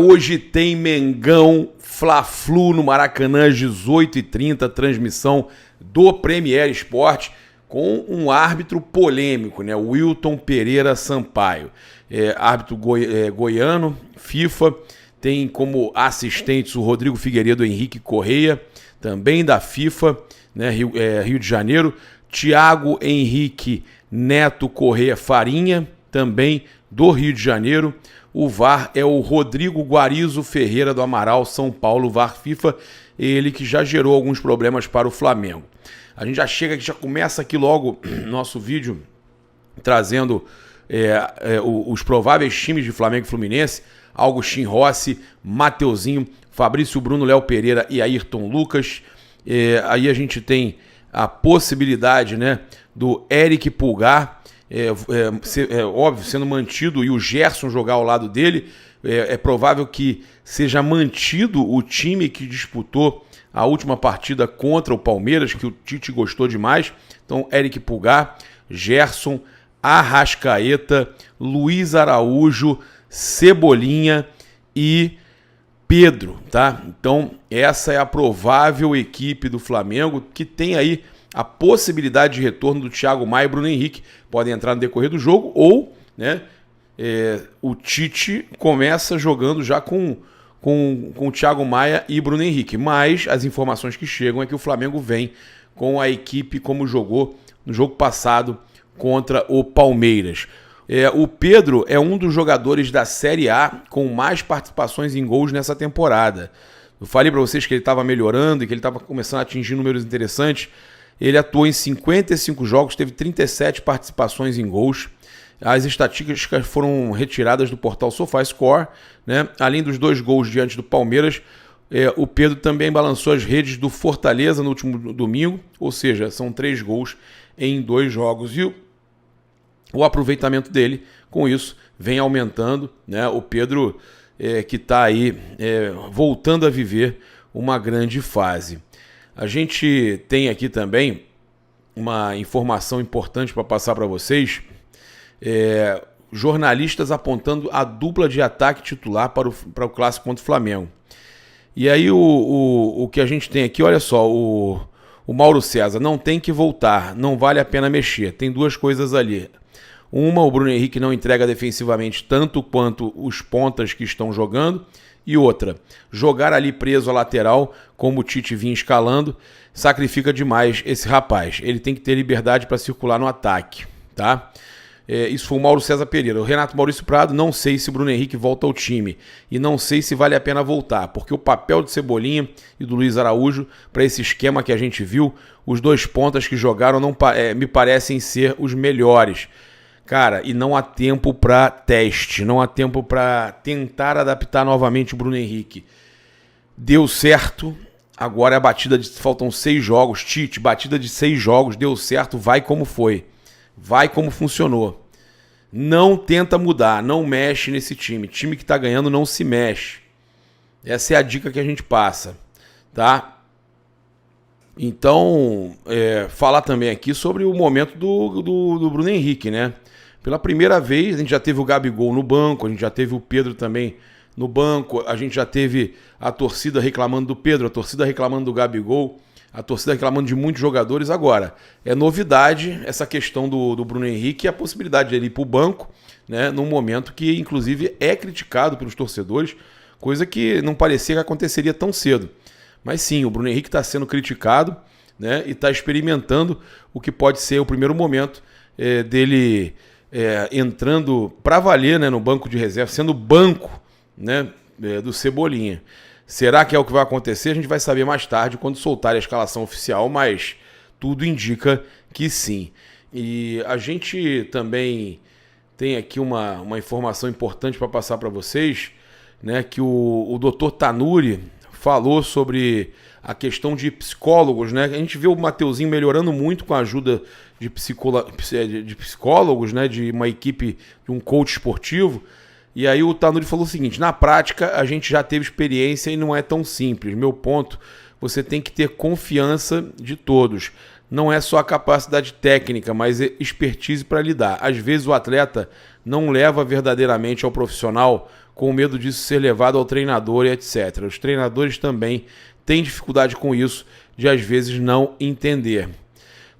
hoje tem Mengão Fla-Flu no Maracanã às 18h30, transmissão do Premier Sport, com um árbitro polêmico, né? Wilton Pereira Sampaio, árbitro goiano, FIFA, tem como assistentes o Rodrigo Figueiredo Henrique Correia, também da FIFA, né? Rio de Janeiro, Thiago Henrique Neto Correia Farinha, também do Rio de Janeiro. O VAR é o Rodrigo Guarizo Ferreira do Amaral, São Paulo, VAR FIFA, ele que já gerou alguns problemas para o Flamengo. A gente já chega, já começa aqui logo nosso vídeo trazendo os prováveis times de Flamengo e Fluminense: Augustin Rossi, Mateuzinho, Fabrício Bruno, Léo Pereira e Ayrton Lucas. Aí a gente tem a possibilidade, né, do Eric Pulgar, óbvio, sendo mantido, e o Gerson jogar ao lado dele. É provável que seja mantido o time que disputou a última partida contra o Palmeiras, que o Tite gostou demais. Então, Eric Pulgar, Gerson, Arrascaeta, Luiz Araújo, Cebolinha e Pedro, tá? Então, essa é a provável equipe do Flamengo, que tem aí a possibilidade de retorno do Thiago Maia e Bruno Henrique. Podem entrar no decorrer do jogo, ou, né, o Tite começa jogando já com o Thiago Maia e Bruno Henrique. Mas as informações que chegam é que o Flamengo vem com a equipe como jogou no jogo passado contra o Palmeiras. O Pedro é um dos jogadores da Série A com mais participações em gols nessa temporada. Eu falei para vocês que ele estava melhorando e que ele estava começando a atingir números interessantes. Ele atuou em 55 jogos, teve 37 participações em gols. As estatísticas foram retiradas do portal SofaScore, né? Além dos 2 gols diante do Palmeiras, o Pedro também balançou as redes do Fortaleza no último domingo, ou seja, são 3 gols em 2 jogos. E o aproveitamento dele, com isso, vem aumentando, né? O Pedro, que está aí voltando a viver uma grande fase. A gente tem aqui também uma informação importante para passar para vocês. Jornalistas apontando a dupla de ataque titular para o clássico contra o Flamengo. E aí o que a gente tem aqui, olha só, o Mauro César: não tem que voltar, não vale a pena mexer. Tem 2 coisas ali. Uma, o Bruno Henrique não entrega defensivamente tanto quanto os pontas que estão jogando. E outra, jogar ali preso à lateral, como o Tite vinha escalando, sacrifica demais esse rapaz. Ele tem que ter liberdade para circular no ataque, tá? Isso foi o Mauro César Pereira. O Renato Maurício Prado: não sei se o Bruno Henrique volta ao time e não sei se vale a pena voltar, porque o papel de Cebolinha e do Luiz Araújo para esse esquema que a gente viu, os 2 pontas que jogaram me parecem ser os melhores. Cara, e não há tempo para teste, não há tempo para tentar adaptar novamente o Bruno Henrique. Deu certo, agora é a batida faltam 6 jogos, Tite, batida de 6 jogos, deu certo, vai como foi. Vai como funcionou. Não tenta mudar, não mexe nesse time. Time que tá ganhando não se mexe. Essa é a dica que a gente passa, tá? Então, falar também aqui sobre o momento do Bruno Henrique, né? Pela primeira vez, a gente já teve o Gabigol no banco, a gente já teve o Pedro também no banco, a gente já teve a torcida reclamando do Pedro, a torcida reclamando do Gabigol, a torcida reclamando de muitos jogadores. Agora, é novidade essa questão do Bruno Henrique e a possibilidade dele ir para o banco, né, num momento que, inclusive, é criticado pelos torcedores, coisa que não parecia que aconteceria tão cedo. Mas sim, o Bruno Henrique está sendo criticado, né, e está experimentando o que pode ser o primeiro momento dele entrando para valer, né, no banco de reserva, sendo banco, né, do Cebolinha. Será que é o que vai acontecer? A gente vai saber mais tarde, quando soltar a escalação oficial, mas tudo indica que sim. E a gente também tem aqui uma informação importante para passar para vocês, né, que o Dr. Tanuri falou sobre a questão de psicólogos, né? A gente vê o Mateuzinho melhorando muito com a ajuda de psicólogos, né, de uma equipe, de um coach esportivo. E aí o Tanuri falou o seguinte: na prática a gente já teve experiência e não é tão simples. Meu ponto, você tem que ter confiança de todos. Não é só a capacidade técnica, mas expertise para lidar. Às vezes o atleta não leva verdadeiramente ao profissional com medo disso ser levado ao treinador e etc. Os treinadores também têm dificuldade com isso, de às vezes não entender.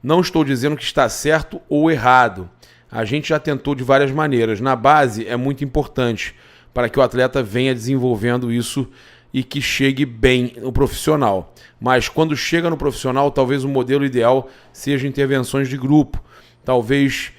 Não estou dizendo que está certo ou errado. A gente já tentou de várias maneiras. Na base é muito importante para que o atleta venha desenvolvendo isso e que chegue bem no profissional. Mas quando chega no profissional, talvez o modelo ideal seja intervenções de grupo. Talvez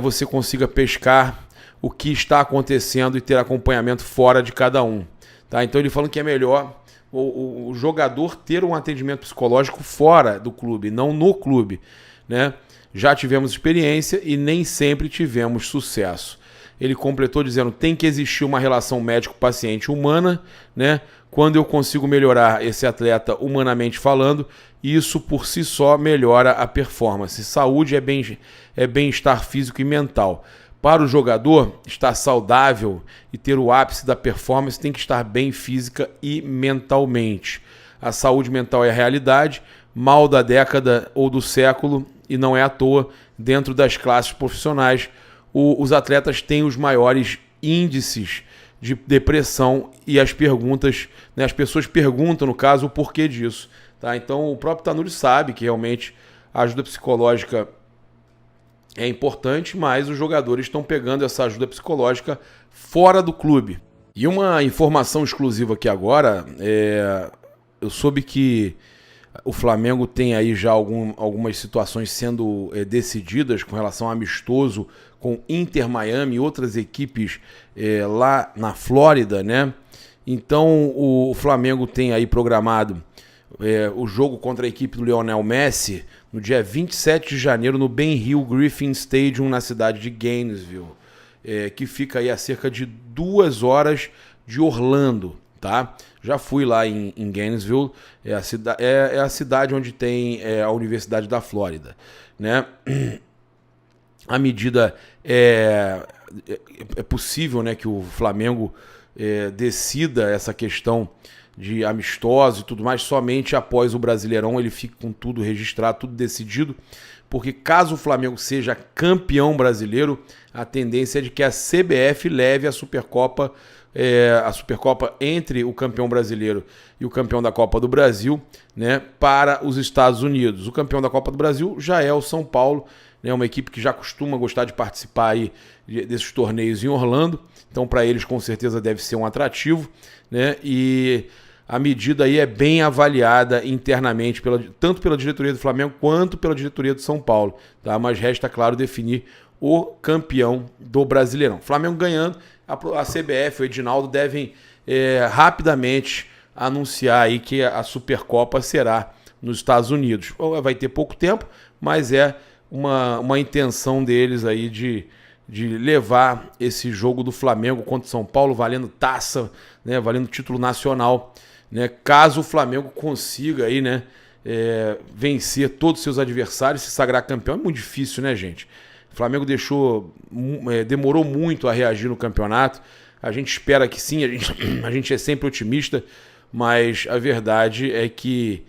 você consiga pescar o que está acontecendo e ter acompanhamento fora de cada um. Tá? Então ele falando que é melhor o jogador ter um atendimento psicológico fora do clube, não no clube, né? Já tivemos experiência e nem sempre tivemos sucesso. Ele completou dizendo: tem que existir uma relação médico-paciente humana, né? Quando eu consigo melhorar esse atleta humanamente falando, isso por si só melhora a performance. Saúde é bem-estar físico e mental. Para o jogador estar saudável e ter o ápice da performance, tem que estar bem física e mentalmente. A saúde mental é a realidade, mal da década ou do século, e não é à toa, dentro das classes profissionais, os atletas têm os maiores índices de depressão e as perguntas, né, as pessoas perguntam, no caso, o porquê disso. Tá? Então o próprio Tanuri sabe que realmente a ajuda psicológica é importante, mas os jogadores estão pegando essa ajuda psicológica fora do clube. E uma informação exclusiva aqui agora, eu soube que o Flamengo tem aí já algumas situações sendo decididas com relação a amistoso com Inter Miami e outras equipes lá na Flórida, né? Então o Flamengo tem aí programado o jogo contra a equipe do Lionel Messi no dia 27 de janeiro no Ben Hill Griffin Stadium na cidade de Gainesville, que fica aí a cerca de 2 horas de Orlando, tá? Já fui lá em Gainesville, é a cidade onde tem a Universidade da Flórida, né? A medida é possível, né, que o Flamengo decida essa questão de amistosos e tudo mais somente após o Brasileirão. Ele fica com tudo registrado, tudo decidido, porque caso o Flamengo seja campeão brasileiro, a tendência é de que a CBF leve a Supercopa entre o campeão brasileiro e o campeão da Copa do Brasil, né, para os Estados Unidos. O campeão da Copa do Brasil já é o São Paulo, né, uma equipe que já costuma gostar de participar aí desses torneios em Orlando, então para eles com certeza deve ser um atrativo, né, e a medida aí é bem avaliada internamente, tanto pela diretoria do Flamengo quanto pela diretoria do São Paulo, tá? Mas resta, claro, definir o campeão do Brasileirão. Flamengo ganhando, a CBF, o Edinaldo devem rapidamente anunciar aí que a Supercopa será nos Estados Unidos. Vai ter pouco tempo, mas é uma intenção deles aí de levar esse jogo do Flamengo contra o São Paulo valendo taça, né, valendo título nacional, né, caso o Flamengo consiga aí, né, vencer todos os seus adversários, se sagrar campeão. É muito difícil, né, gente? O Flamengo demorou muito a reagir no campeonato. A gente espera que sim, a gente é sempre otimista, mas a verdade é que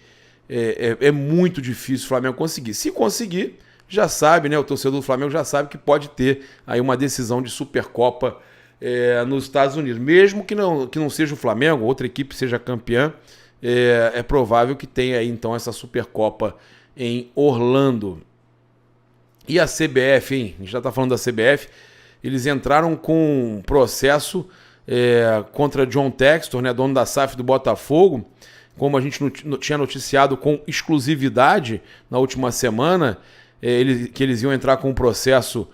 é muito difícil o Flamengo conseguir. Se conseguir, já sabe, né? O torcedor do Flamengo já sabe que pode ter aí uma decisão de Supercopa nos Estados Unidos. Mesmo que não seja o Flamengo, outra equipe seja campeã, é provável que tenha aí então essa Supercopa em Orlando. E a CBF, hein? A gente já está falando da CBF. Eles entraram com um processo contra John Textor, né, dono da SAF do Botafogo. Como a gente tinha noticiado com exclusividade na última semana, que eles iam entrar com um processo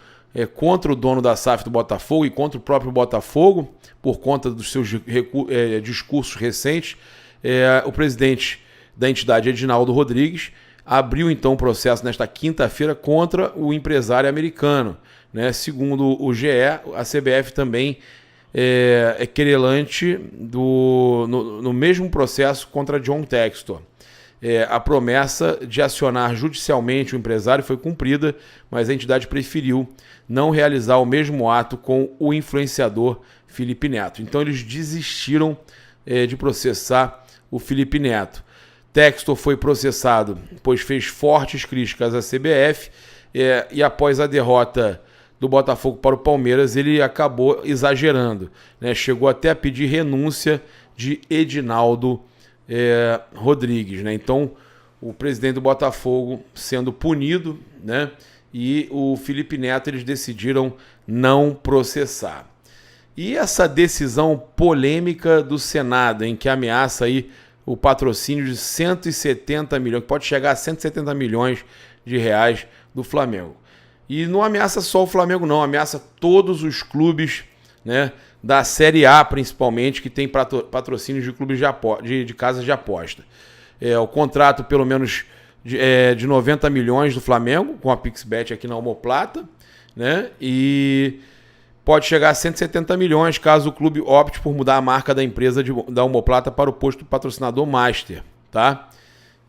contra o dono da SAF do Botafogo e contra o próprio Botafogo, por conta dos seus discursos recentes. O presidente da entidade, Edinaldo Rodrigues, abriu então o processo nesta quinta-feira contra o empresário americano, né? Segundo o GE, a CBF também é querelante no mesmo processo contra John Textor. A promessa de acionar judicialmente o empresário foi cumprida, mas a entidade preferiu não realizar o mesmo ato com o influenciador Felipe Neto. Então eles desistiram de processar o Felipe Neto. Textor foi processado, pois fez fortes críticas à CBF e após a derrota do Botafogo para o Palmeiras, ele acabou exagerando, né? Chegou até a pedir renúncia de Edinaldo Rodrigues, né? Então, o presidente do Botafogo sendo punido, né? E o Felipe Neto, eles decidiram não processar. E essa decisão polêmica do Senado, em que ameaça aí o patrocínio de 170 milhões, que pode chegar a 170 milhões de reais do Flamengo. E não ameaça só o Flamengo, não, ameaça todos os clubes, né, da Série A, principalmente, que tem patrocínios de clubes de casas de aposta. O contrato, pelo menos, de 90 milhões do Flamengo, com a PixBet aqui na Omoplata, né? E pode chegar a 170 milhões caso o clube opte por mudar a marca da empresa da Omoplata para o posto patrocinador Master, tá?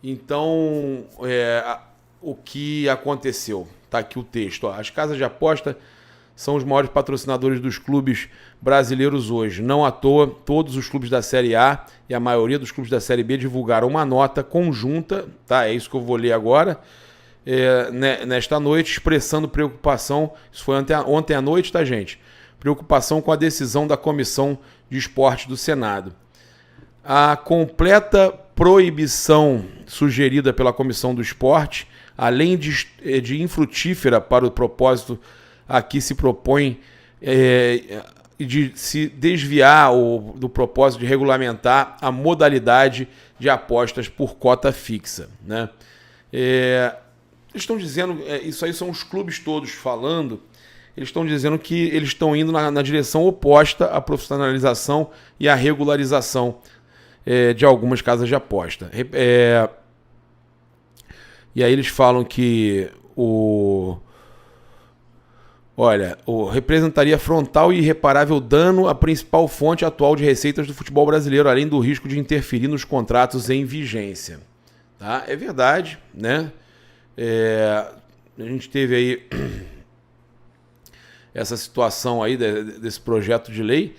Então, o que aconteceu? Tá aqui o texto. Ó. As casas de aposta são os maiores patrocinadores dos clubes brasileiros hoje. Não à toa, todos os clubes da Série A e a maioria dos clubes da Série B divulgaram uma nota conjunta, tá? É isso que eu vou ler agora, nesta noite, expressando preocupação, isso foi ontem à noite, tá, gente? Preocupação com a decisão da Comissão de Esporte do Senado. A completa proibição sugerida pela Comissão do Esporte, além de infrutífera para o propósito a que se propõe de se desviar do propósito de regulamentar a modalidade de apostas por cota fixa, né? Eles estão dizendo, isso aí são os clubes todos falando, eles estão dizendo que eles estão indo na direção oposta à profissionalização e à regularização de algumas casas de aposta. E aí eles falam que representaria frontal e irreparável dano à principal fonte atual de receitas do futebol brasileiro, além do risco de interferir nos contratos em vigência. Tá? É verdade, né? A gente teve aí essa situação aí desse projeto de lei.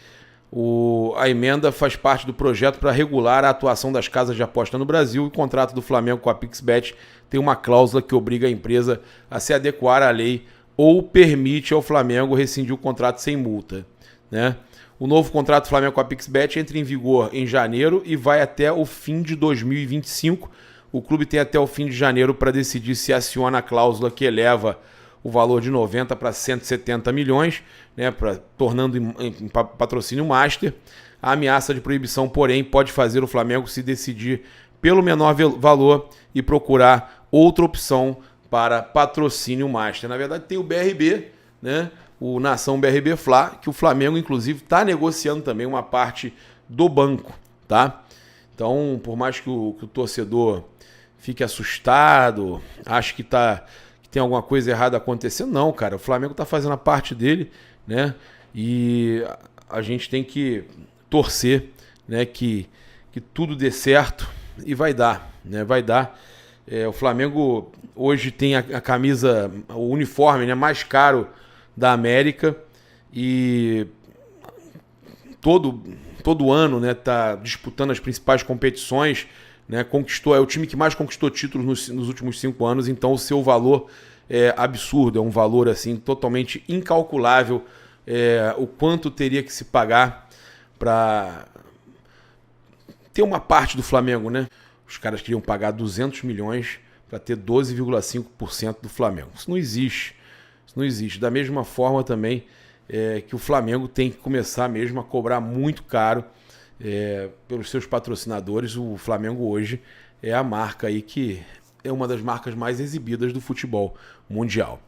A emenda faz parte do projeto para regular a atuação das casas de aposta no Brasil. O contrato do Flamengo com a PixBet tem uma cláusula que obriga a empresa a se adequar à lei ou permite ao Flamengo rescindir o contrato sem multa, né? O novo contrato do Flamengo com a PixBet entra em vigor em janeiro e vai até o fim de 2025. O clube tem até o fim de janeiro para decidir se aciona a cláusula que eleva o valor de 90 para 170 milhões, né, tornando em patrocínio Master. A ameaça de proibição, porém, pode fazer o Flamengo se decidir pelo menor valor e procurar outra opção para patrocínio Master. Na verdade, tem o BRB, né, o Nação BRB Fla, que o Flamengo, inclusive, está negociando também uma parte do banco, tá? Então, por mais que o torcedor fique assustado, ache que tem alguma coisa errada acontecendo, não, cara. O Flamengo está fazendo a parte dele, né? E a gente tem que torcer, né, que tudo dê certo e vai dar, né? Vai dar. O Flamengo hoje tem a camisa, o uniforme, né, mais caro da América e todo ano, né, tá disputando as principais competições, né, é o time que mais conquistou títulos nos últimos 5 anos, então o seu valor é absurdo, é um valor assim totalmente incalculável, o quanto teria que se pagar para ter uma parte do Flamengo, né? Os caras queriam pagar 200 milhões para ter 12,5% do Flamengo. Isso não existe. Isso não existe. Da mesma forma também que o Flamengo tem que começar mesmo a cobrar muito caro pelos seus patrocinadores. O Flamengo hoje é a marca aí que é uma das marcas mais exibidas do futebol mundial.